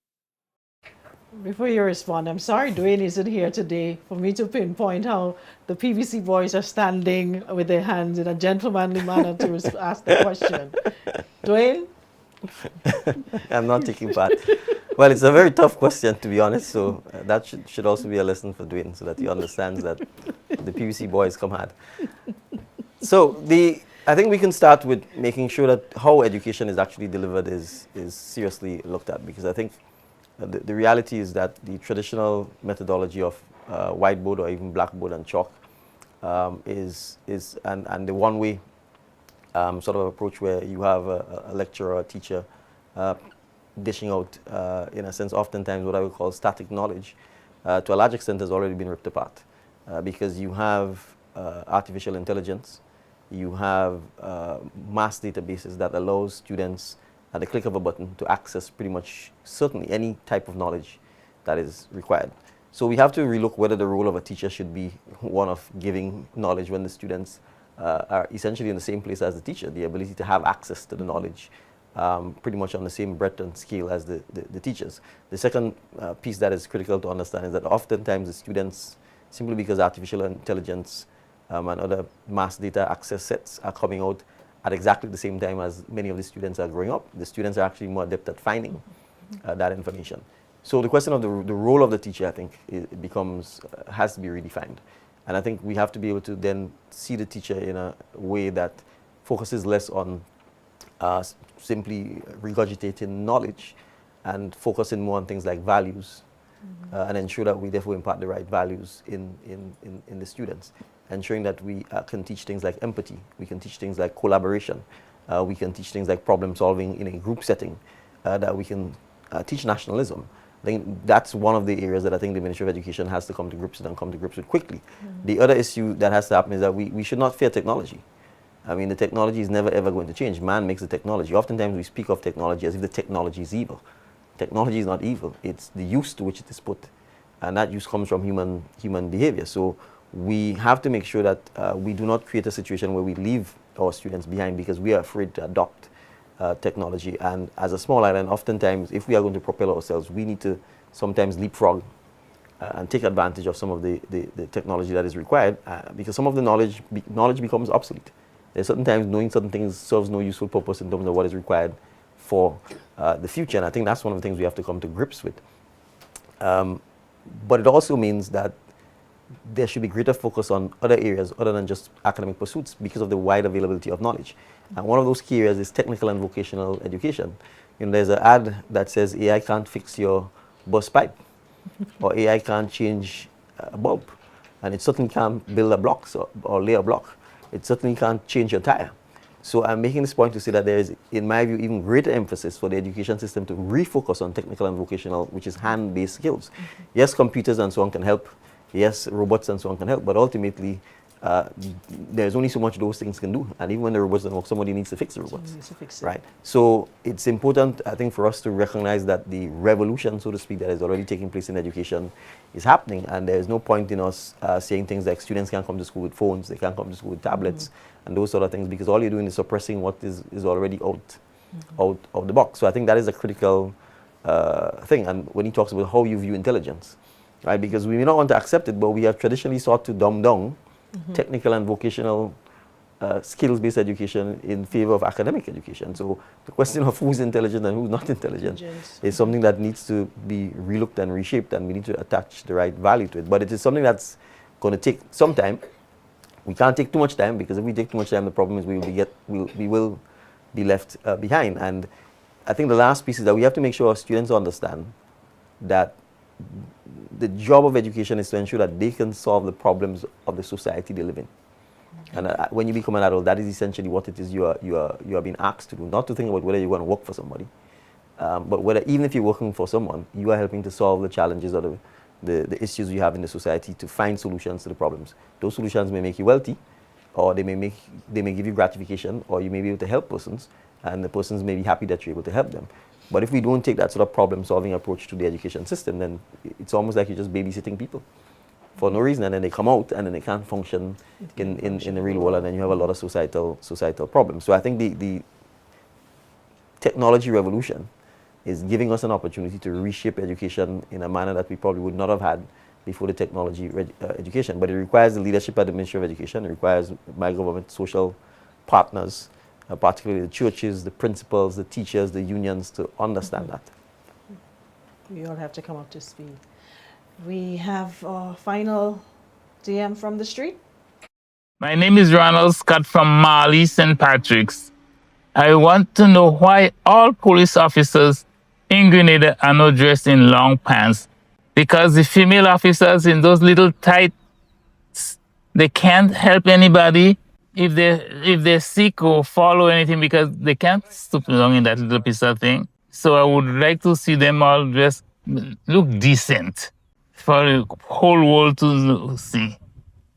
Before you respond, I'm sorry Dwayne isn't here today for me to pinpoint how the PVC boys are standing with their hands in a gentlemanly manner to ask the question. Dwayne? I'm not taking part. Well, it's a very tough question, to be honest, so that should also be a lesson for Dwayne, so that he understands that the PVC boys come hard. So I think we can start with making sure that how education is actually delivered is seriously looked at, because I think the reality is that the traditional methodology of whiteboard or even blackboard and chalk is the one way sort of approach where you have a lecturer or a teacher dishing out, in a sense, oftentimes what I would call static knowledge, to a large extent has already been ripped apart, because you have artificial intelligence, you have mass databases that allows students at the click of a button to access pretty much certainly any type of knowledge that is required. So we have to relook whether the role of a teacher should be one of giving knowledge when the students are essentially in the same place as the teacher, the ability to have access to the knowledge pretty much on the same breadth and scale as the teachers. The second piece that is critical to understand is that oftentimes the students, simply because artificial intelligence and other mass data access sets are coming out at exactly the same time as many of the students are growing up, the students are actually more adept at finding that information. So the question of the role of the teacher, I think, it becomes, has to be redefined. And I think we have to be able to then see the teacher in a way that focuses less on simply regurgitating knowledge and focusing more on things like values and ensure that we therefore impart the right values in the students. Ensuring that we can teach things like empathy, we can teach things like collaboration, we can teach things like problem solving in a group setting, that we can teach nationalism. I think that's one of the areas that I think the Ministry of Education has to come to grips with and come to grips with quickly. The other issue that has to happen is that we should not fear technology. I mean, the technology is never ever going to change. Man makes the technology. Oftentimes we speak of technology as if the technology is evil. Technology is not evil. It's the use to which it is put. And that use comes from human behavior. So we have to make sure that we do not create a situation where we leave our students behind because we are afraid to adopt technology. And as a small island, oftentimes, if we are going to propel ourselves, we need to sometimes leapfrog and take advantage of some of the technology that is required because some of the knowledge becomes obsolete. There's certain times knowing certain things serves no useful purpose in terms of what is required for the future. And I think that's one of the things we have to come to grips with. But it also means that there should be greater focus on other areas other than just academic pursuits because of the wide availability of knowledge. And one of those key areas is technical and vocational education. You know, there's an ad that says AI can't fix your bus pipe or AI can't change a bulb. And it certainly can't build a block or lay a block. It certainly can't change your tire. So I'm making this point to say that there is, in my view, even greater emphasis for the education system to refocus on technical and vocational, which is hand-based skills. Yes, computers and so on can help. Yes, robots and so on can help, but ultimately, there's only so much those things can do. And even when the robots don't work, somebody needs to fix the robots. Right? So it's important, I think, for us to recognize that the revolution, so to speak, that is already taking place in education is happening. And there's no point in us saying things like students can't come to school with phones, they can't come to school with tablets, and those sort of things, because all you're doing is suppressing what is already out of the box. So I think that is a critical thing. And when he talks about how you view intelligence, right? Because we may not want to accept it, but we have traditionally sought to dumb down technical and vocational skills-based education in favor of academic education. So the question of who's intelligent and who's not intelligent is something that needs to be relooked and reshaped, and we need to attach the right value to it. But it is something that's going to take some time. We can't take too much time, because if we take too much time, the problem is we will be left behind. And I think the last piece is that we have to make sure our students understand that the job of education is to ensure that they can solve the problems of the society they live in. And when you become an adult, that is essentially what it is you are being asked to do. Not to think about whether you're going to work for somebody, but whether, even if you're working for someone, you are helping to solve the challenges or the issues you have in the society, to find solutions to the problems. Those solutions may make you wealthy, or they may give you gratification, or you may be able to help persons, and the persons may be happy that you're able to help them. But if we don't take that sort of problem-solving approach to the education system, then it's almost like you're just babysitting people for no reason, and then they come out and then they can't function in the real world, and then you have a lot of societal problems. So I think the technology revolution is giving us an opportunity to reshape education in a manner that we probably would not have had before the technology education. But it requires the leadership at the Ministry of Education. It requires my government, social partners, particularly the churches, the principals, the teachers, the unions, to understand that. We all have to come up to speed. We have our final DM from the street. My name is Ronald Scott from Marley, St. Patrick's. I want to know why all police officers in Grenada are not dressed in long pants. Because the female officers in those little tights, they can't help anybody if they're sick or fall or anything, because they can't stoop down in that little piece of thing. So I would like to see them all dressed, look decent for the whole world to see.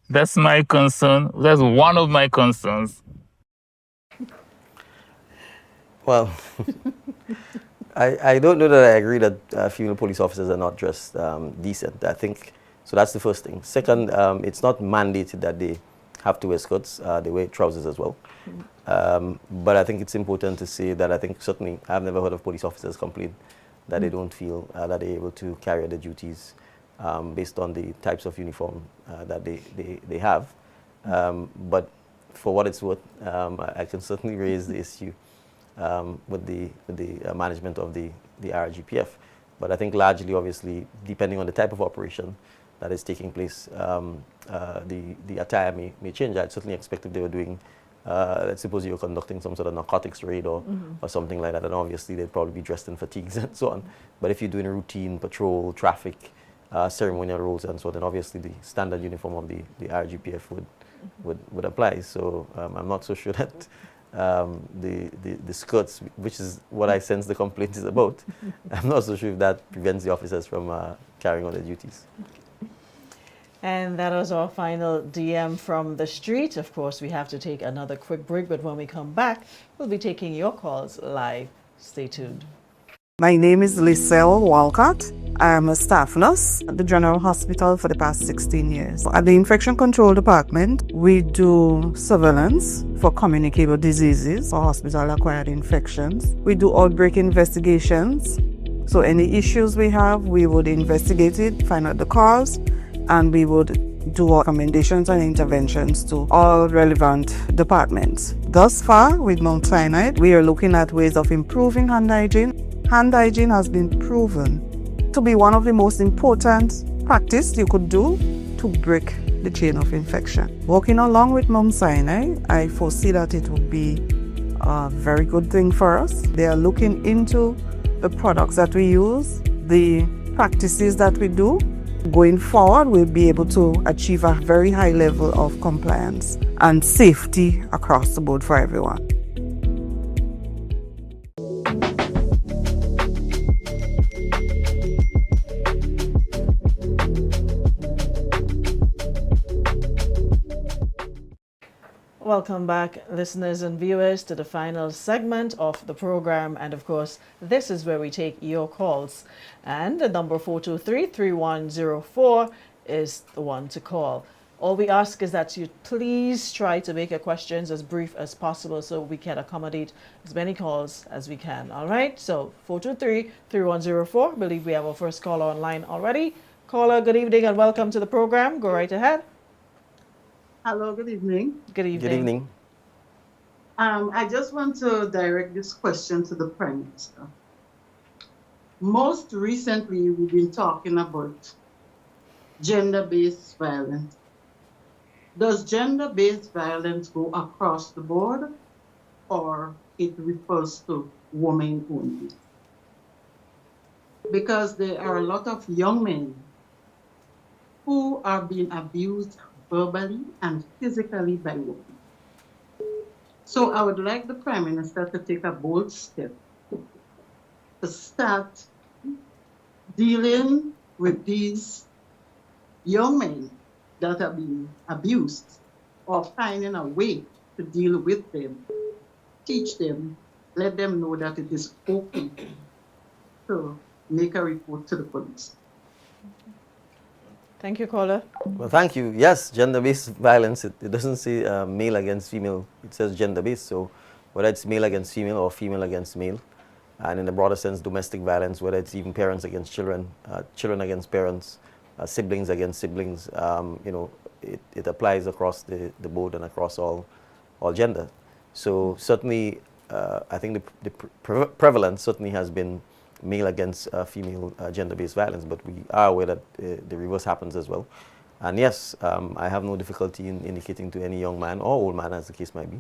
That's my concern. That's one of my concerns. Well, I don't know that I agree that female police officers are not dressed decent. I think, so that's the first thing. Second, it's not mandated that they have to wear skirts. They wear trousers as well. But I think it's important to say that I think certainly I've never heard of police officers complain that they don't feel that they're able to carry out their duties based on the types of uniform that they have. But for what it's worth, I can certainly raise the issue with the management of the RGPF. But I think largely, obviously, depending on the type of operation that is taking place, the attire may change. I'd certainly expect if they were doing, let's suppose you were conducting some sort of narcotics raid or something like that, and obviously they'd probably be dressed in fatigues and so on. But if you're doing a routine patrol, traffic, ceremonial roles and so on, then obviously the standard uniform of the RGPF would apply. So I'm not so sure that the skirts, which is what I sense the complaint is about, I'm not so sure if that prevents the officers from carrying on their duties. And that was our final DM from the street. Of course, we have to take another quick break, but when we come back, we'll be taking your calls live. Stay tuned. My name is Liselle Walcott. I am a staff nurse at the General Hospital for the past 16 years. At the Infection Control Department, we do surveillance for communicable diseases or hospital-acquired infections. We do outbreak investigations. So any issues we have, we would investigate it, find out the cause, and we would do recommendations and interventions to all relevant departments. Thus far, with Mount Sinai, we are looking at ways of improving hand hygiene. Hand hygiene has been proven to be one of the most important practice you could do to break the chain of infection. Working along with Mount Sinai, I foresee that it would be a very good thing for us. They are looking into the products that we use, the practices that we do. Going forward, we'll be able to achieve a very high level of compliance and safety across the board for everyone. Welcome back, listeners and viewers, to the final segment of the program. And of course, this is where we take your calls. And the number 423-3104 is the one to call. All we ask is that you please try to make your questions as brief as possible so we can accommodate as many calls as we can. All right, so 423-3104. I believe we have our first caller online already. Caller, good evening and welcome to the program. Go right ahead. Hello, good evening. Good evening. Good evening. I just want to direct this question to the Prime Minister. Most recently, we've been talking about gender-based violence. Does gender-based violence go across the board, or it refers to women only? Because there are a lot of young men who are being abused verbally and physically by women. So I would like the Prime Minister to take a bold step to start dealing with these young men that are being abused, or finding a way to deal with them, teach them, let them know that it is okay to make a report to the police. Thank you, caller. Well, thank you. Yes, gender-based violence, it doesn't say male against female. It says gender-based. So whether it's male against female or female against male, and in the broader sense, domestic violence, whether it's even parents against children, children against parents, siblings against siblings, you know, it applies across the board and across all gender. So certainly, I think the prevalence certainly has been male against female gender-based violence, but we are aware that the reverse happens as well. And yes, I have no difficulty in indicating to any young man or old man, as the case might be,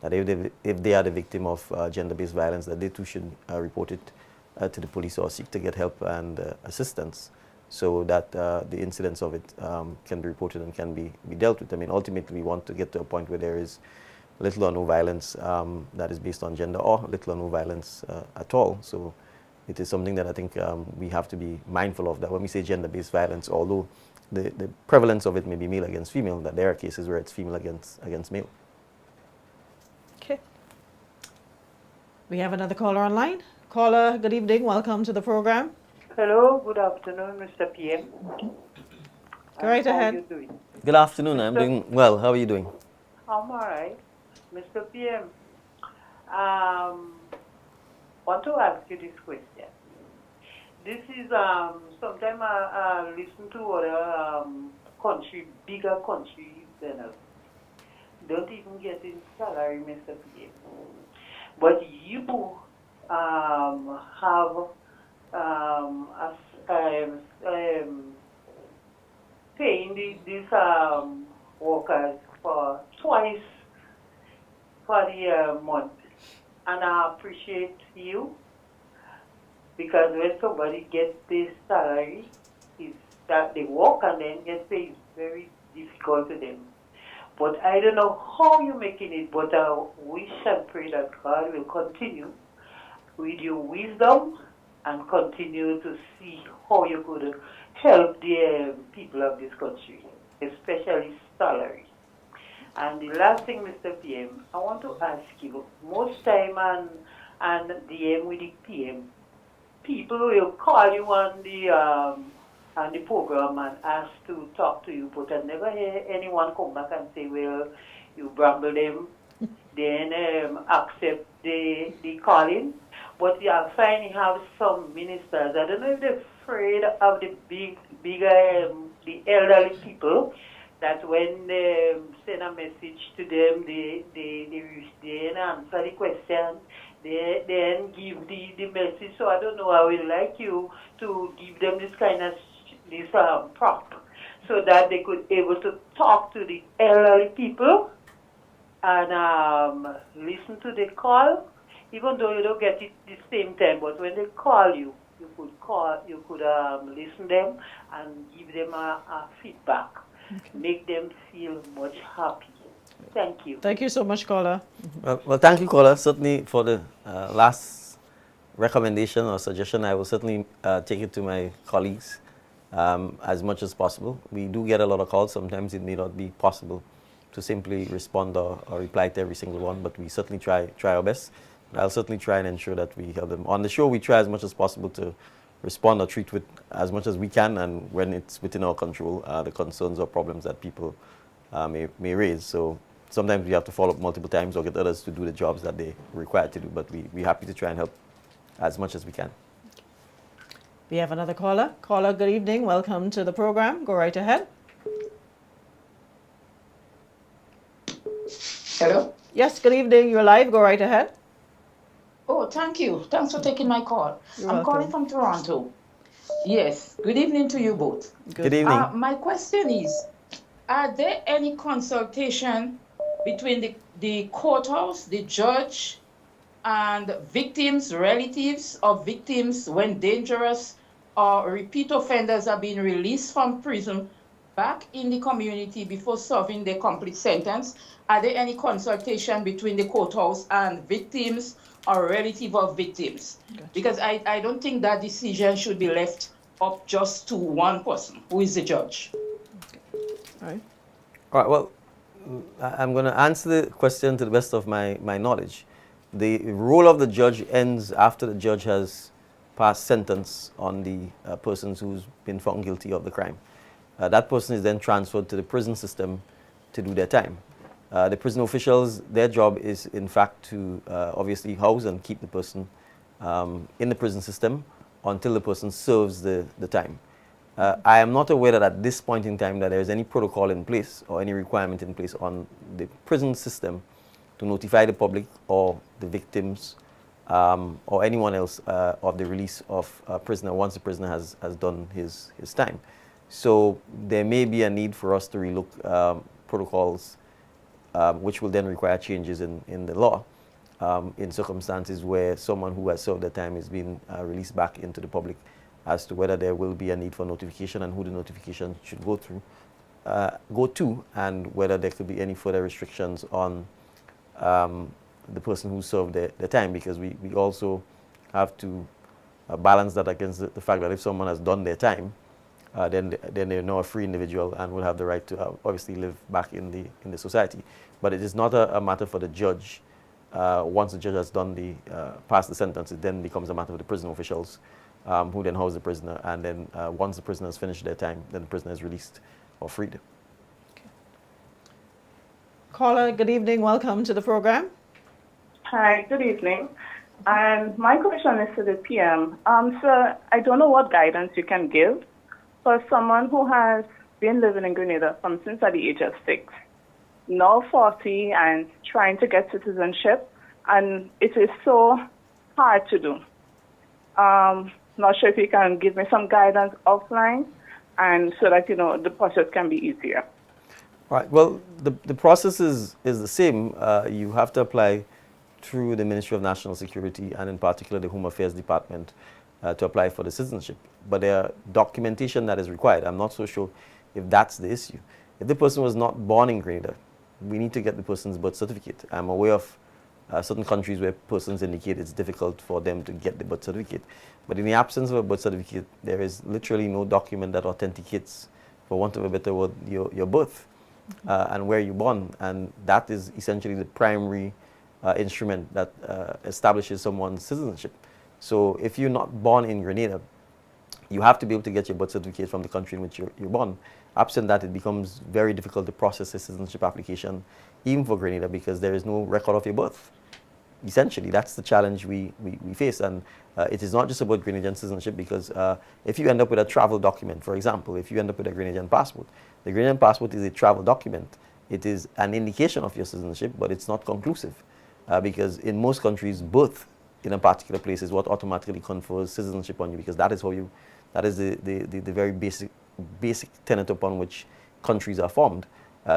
that if they are the victim of gender-based violence, that they too should report it to the police or seek to get help and assistance, so that the incidence of it can be reported and can be dealt with. I mean, ultimately, we want to get to a point where there is little or no violence that is based on gender, or little or no violence at all. So it is something that I think we have to be mindful of, that when we say gender-based violence, although the prevalence of it may be male against female, that there are cases where it's female against male. Okay. We have another caller online. Caller, good evening. Welcome to the program. Hello, good afternoon, Mr. PM. Go right How are ahead. you doing? Good afternoon. I'm Mr. doing well. How are you doing? I'm all right. Mr. PM, want to ask you this question. This is sometime I listen to other bigger countries than us. Don't even get in salary, Mr. PM. But you have paying these workers for twice for the month, and I appreciate you because when somebody gets this salary, is that they work and then get paid is very difficult to them. But I don't know how you're making it, but I wish and pray that God will continue with your wisdom and continue to see how you could help the people of this country, especially salary. And the last thing, Mr. PM, I want to ask you, most time and DM with the PM, people will call you on the program and ask to talk to you, but I never hear anyone come back and say, well, you bramble them, then accept the calling. But you find you have some ministers, I don't know if they're afraid of the the elderly people, that when they send a message to them, they answer the question, they then give the message. So I don't know, I would like you to give them this kind of prop so that they could able to talk to the elderly people and listen to the call, even though you don't get it the same time. But when they call you, you could listen them and give them a feedback, make them feel much happy. Thank you. Thank you so much, caller. Well, thank you, caller. Certainly for the last recommendation or suggestion, I will certainly take it to my colleagues as much as possible. We do get a lot of calls. Sometimes it may not be possible to simply respond or reply to every single one, but we certainly try our best. I'll certainly try and ensure that we help them. On the show, we try as much as possible to respond or treat with as much as we can, and when it's within our control, the concerns or problems that people may raise. So sometimes we have to follow up multiple times or get others to do the jobs that they're required to do, but we're happy to try and help as much as we can. We have another caller. Caller, good evening. Welcome to the program. Go right ahead. Hello? Yes, good evening. You're live. Go right ahead. Oh, thank you. Thanks for taking my call. You're I'm welcome. calling from Toronto. Yes, good evening to you both. Good evening. My question is, are there any consultation between the courthouse, the judge, and victims, relatives of victims when dangerous or repeat offenders are being released from prison back in the community before serving their complete sentence? Are there any consultation between the courthouse and victims or relative of victims? Gotcha. Because I don't think that decision should be left up just to one person, who is the judge. Okay. All right. All right, well, I'm going to answer the question to the best of my knowledge. The role of the judge ends after the judge has passed sentence on the person who's been found guilty of the crime. That person is then transferred to the prison system to do their time. The prison officials, their job is in fact to obviously house and keep the person in the prison system until the person serves the time. I am not aware that at this point in time that there is any protocol in place or any requirement in place on the prison system to notify the public or the victims or anyone else of the release of a prisoner once the prisoner has done his time. So there may be a need for us to relook protocols which will then require changes in the law in circumstances where someone who has served their time is being released back into the public, as to whether there will be a need for notification and who the notification should go to, and whether there could be any further restrictions on the person who served their time, because we also have to balance that against the fact that if someone has done their time, then they're now a free individual and will have the right to obviously live back in the society. But it is not a matter for the judge once the judge has done passed the sentence, it then becomes a matter of the prison officials who then house the prisoner. And then once the prisoner has finished their time, then the prisoner is released or freed. Caller, good evening. Welcome to the program. Hi, good evening. And my question is to the PM. Sir, I don't know what guidance you can give for someone who has been living in Grenada since at the age of 6, now 40 and trying to get citizenship, and it is so hard to do. Not sure if you can give me some guidance offline, and so that the process can be easier. Right. Well, the process is the same. You have to apply through the Ministry of National Security and in particular the Home Affairs Department to apply for the citizenship. But there are documentation that is required. I'm not so sure if that's the issue. If the person was not born in Grenada, we need to get the person's birth certificate. I'm aware of certain countries where persons indicate it's difficult for them to get the birth certificate. But in the absence of a birth certificate, there is literally no document that authenticates, for want of a better word, your birth and where you're born. And that is essentially the primary instrument that establishes someone's citizenship. So if you're not born in Grenada, you have to be able to get your birth certificate from the country in which you're born. Absent that, it becomes very difficult to process a citizenship application, even for Grenada, because there is no record of your birth. Essentially, that's the challenge we face. And it is not just about Grenadian citizenship, because if you end up with a travel document, for example, if you end up with a Grenadian passport, the Grenadian passport is a travel document. It is an indication of your citizenship, but it's not conclusive. Because in most countries, birth in a particular place is what automatically confers citizenship on you, because that is the very basic tenet upon which countries are formed.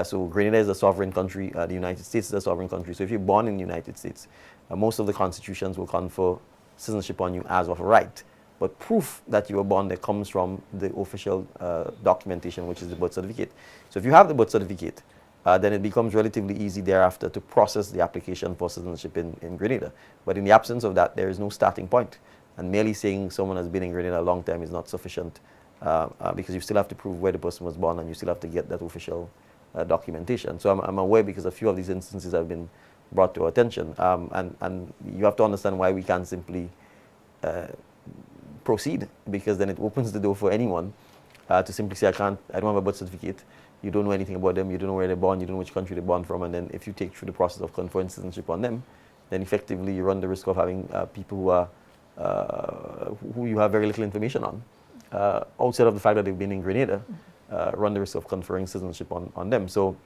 So Grenada is a sovereign country, the United States is a sovereign country. So if you're born in the United States, most of the constitutions will confer citizenship on you as of right. But proof that you were born there comes from the official documentation, which is the birth certificate. So if you have the birth certificate, then it becomes relatively easy thereafter to process the application for citizenship in Grenada. But in the absence of that, there is no starting point. And merely saying someone has been in Grenada a long time is not sufficient, because you still have to prove where the person was born, and you still have to get that official documentation. So I'm aware, because a few of these instances have been brought to our attention. And you have to understand why we can't simply proceed, because then it opens the door for anyone to simply say, I don't have a birth certificate. You don't know anything about them, you don't know where they're born, you don't know which country they're born from, and then if you take through the process of conferring citizenship on them, then effectively you run the risk of having people who you have very little information on, outside of the fact that they've been in Grenada, run the risk of conferring citizenship on them. So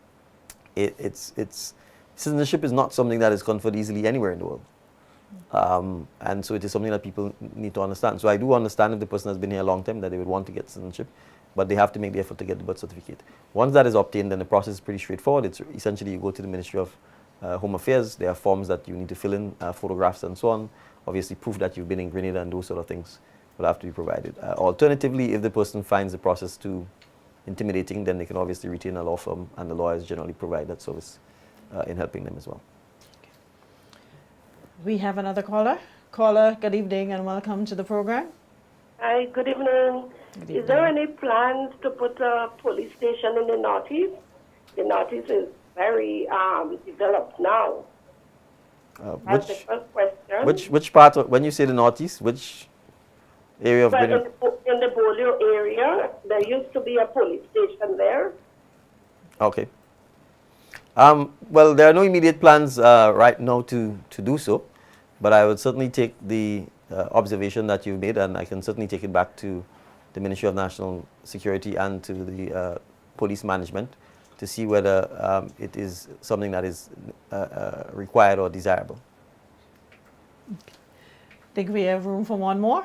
citizenship is not something that is conferred easily anywhere in the world. And so it is something that people need to understand. So I do understand if the person has been here a long time that they would want to get citizenship, but they have to make the effort to get the birth certificate. Once that is obtained, then the process is pretty straightforward. It's essentially you go to the Ministry of Home Affairs. There are forms that you need to fill in, photographs and so on. Obviously, proof that you've been in Grenada and those sort of things will have to be provided. Alternatively, if the person finds the process too intimidating, then they can obviously retain a law firm, and the lawyers generally provide that service in helping them as well. We have another caller. Caller, good evening and welcome to the program. Hi, good evening. Is there any plans to put a police station in the Northeast? The Northeast is very developed now. That's the first question. Which part of, when you say the Northeast, which area of Grenada? In the Bolio area, there used to be a police station there. Okay. Well, there are no immediate plans right now to do so, but I would certainly take the observation that you've made, and I can certainly take it back to the Ministry of National Security and to the police management to see whether it is something that is required or desirable. Think we have room for one more?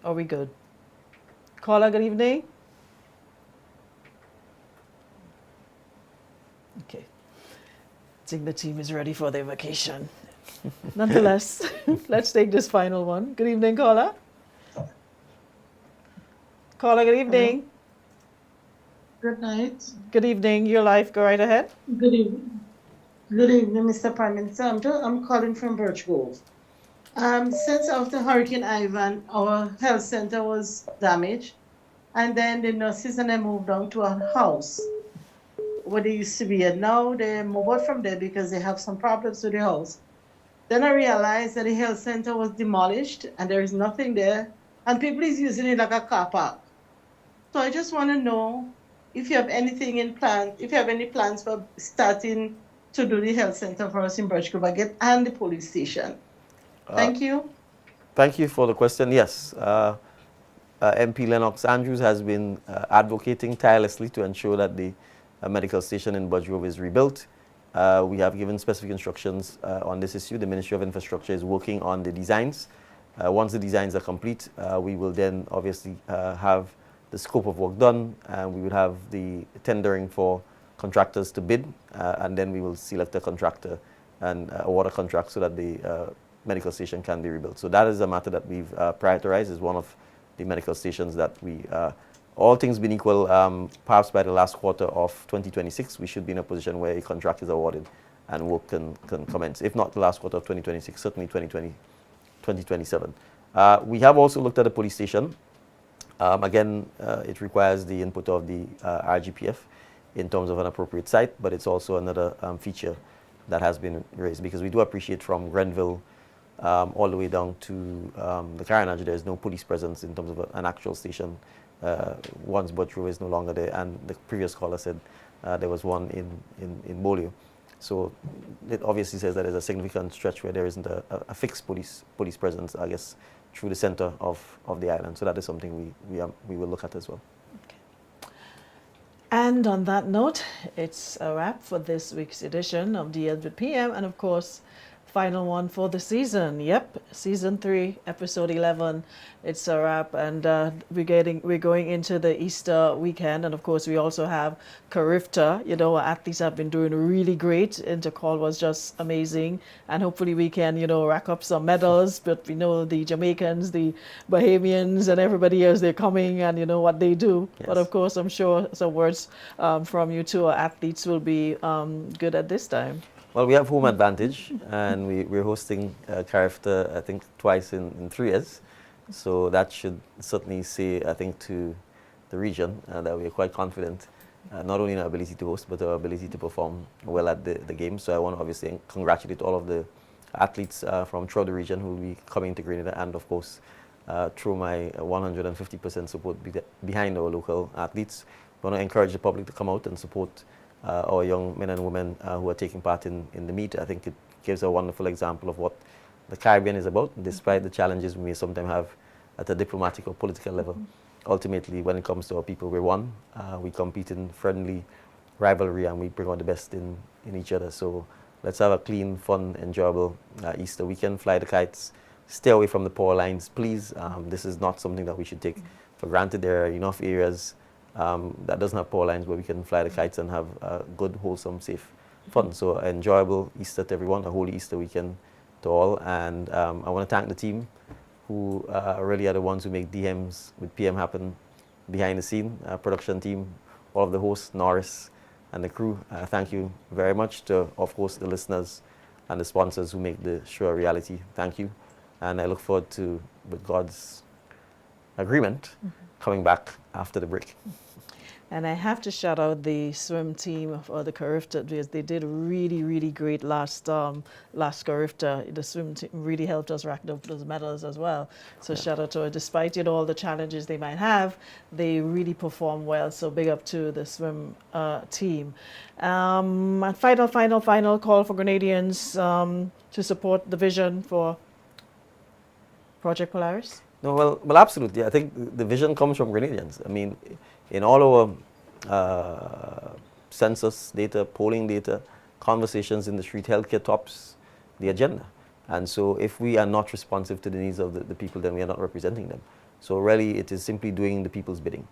Are we good? Caller, good evening. Okay. I think the team is ready for their vacation. Nonetheless, let's take this final one. Good evening, caller. Caller, good evening. Good night. Good evening. Your life, go right ahead. Good evening. Good evening, Mr. Prime Minister. I'm calling from Birch Grove. Since after Hurricane Ivan, our health center was damaged, and then the nurses and I moved on to a house where they used to be, and now they move out from there because they have some problems with the house. Then I realized that the health center was demolished and there is nothing there, and people is using it like a car park. So I just want to know if you have anything in plan, if you have any plans for starting to do the health center for us in Birch Grove again and the police station. Thank you. Thank you for the question. Yes, MP Lennox Andrews has been advocating tirelessly to ensure that the medical station in Birch Grove is rebuilt. We have given specific instructions on this issue. The Ministry of Infrastructure is working on the designs. Once the designs are complete, we will then obviously have the scope of work done, and we will have the tendering for contractors to bid, and then we will select a contractor and award a contract so that the medical station can be rebuilt. So that is a matter that we've prioritized as one of the medical stations that we, all things being equal, perhaps by the last quarter of 2026, we should be in a position where a contract is awarded and work can commence. If not the last quarter of 2026, certainly 2027. We have also looked at the police station. Again, it requires the input of the RGPF in terms of an appropriate site, but it's also another feature that has been raised, because we do appreciate from Grenville all the way down to the Carinagy, there is no police presence in terms of an actual station. Once Birch Grove is no longer there, and the previous caller said there was one in Bolio. So it obviously says that there's a significant stretch where there isn't a fixed police presence, I guess, through the center of the island. So that is something we will look at as well. Okay. And on that note, it's a wrap for this week's edition of Deals with PM, and of course, final one for the season. Yep, season 3, episode 11. It's a wrap, and we're going into the Easter weekend, and of course we also have Carifta. You know, our athletes have been doing really great. Intercall was just amazing, and hopefully we can, you know, rack up some medals. But we know the Jamaicans, the Bahamians, and everybody else, they're coming, and you know what they do. Yes. But of course, I'm sure some words from you two, our athletes, will be good at this time. Well, we have home advantage, and we're hosting Carifta, I think, twice in 3 years. So that should certainly say, I think, to the region that we are quite confident, not only in our ability to host, but our ability to perform well at the game. So I want to obviously congratulate all of the athletes from throughout the region who will be coming to Grenada, and of course, through my 150% support behind our local athletes. I want to encourage the public to come out and support our young men and women who are taking part in the meet. I think it gives a wonderful example of what the Caribbean is about, despite the challenges we may sometimes have at a diplomatic or political level. Ultimately, when it comes to our people, we're one. We compete in friendly rivalry, and we bring out the best in each other. So let's have a clean, fun, enjoyable Easter weekend. Fly the kites. Stay away from the power lines, please. This is not something that we should take for granted. There are enough areas that doesn't have power lines where we can fly the kites and have good, wholesome, safe fun. So enjoyable Easter to everyone, a holy Easter weekend to all. And I want to thank the team who really are the ones who make DMs with PM happen behind the scene, production team, all of the hosts, Norris and the crew. Thank you very much to, of course, the listeners and the sponsors who make the show a reality. Thank you. And I look forward to, with God's agreement, coming back after the break. And I have to shout out the swim team of the Carifta, because they did really, really great last Carifta. The swim team really helped us rack up those medals as well. So shout out to it. Despite, you know, all the challenges they might have, they really perform well. So big up to the swim team. And final call for Grenadians to support the vision for Project Polaris. No, well, absolutely. I think the vision comes from Grenadians. I mean, in all our census data, polling data, conversations in the street, healthcare tops the agenda. And so if we are not responsive to the needs of the people, then we are not representing them. So really, it is simply doing the people's bidding.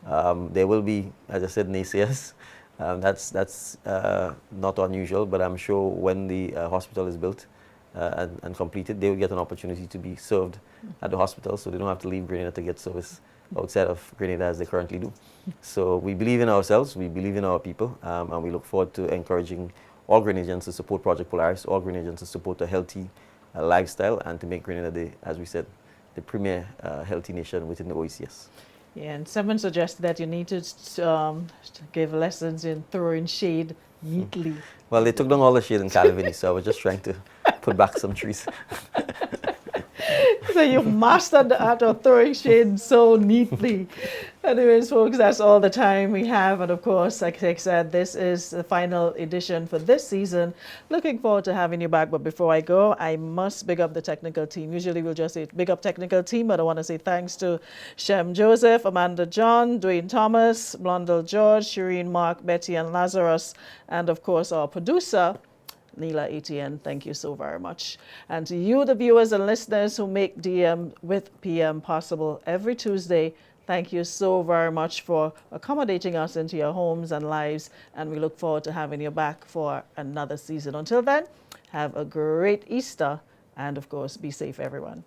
There will be, as I said, naysayers. That's not unusual, but I'm sure when the hospital is built and completed, they will get an opportunity to be served at the hospital, so they don't have to leave Grenada to get service outside of Grenada as they currently do. So we believe in ourselves, we believe in our people, and we look forward to encouraging all Grenadians to support Project Polaris, all Grenadians to support a healthy lifestyle, and to make Grenada, as we said, the premier healthy nation within the OECS. Yeah, and someone suggested that you need to give lessons in throwing shade neatly. Well, they took down all the shade in Calvini, so I was just trying to put back some trees. So you've mastered the art of throwing shade so neatly. Anyways, folks, that's all the time we have. And of course, like I said, this is the final edition for this season. Looking forward to having you back. But before I go, I must big up the technical team. Usually we'll just say big up technical team, but I want to say thanks to Shem Joseph, Amanda John, Dwayne Thomas, Blondell George, Shireen, Mark, Betty, and Lazarus. And of course, our producer, Neela Etienne, thank you so very much. And to you, the viewers and listeners who make DM with PM possible every Tuesday, thank you so very much for accommodating us into your homes and lives. And we look forward to having you back for another season. Until then, have a great Easter. And of course, be safe, everyone.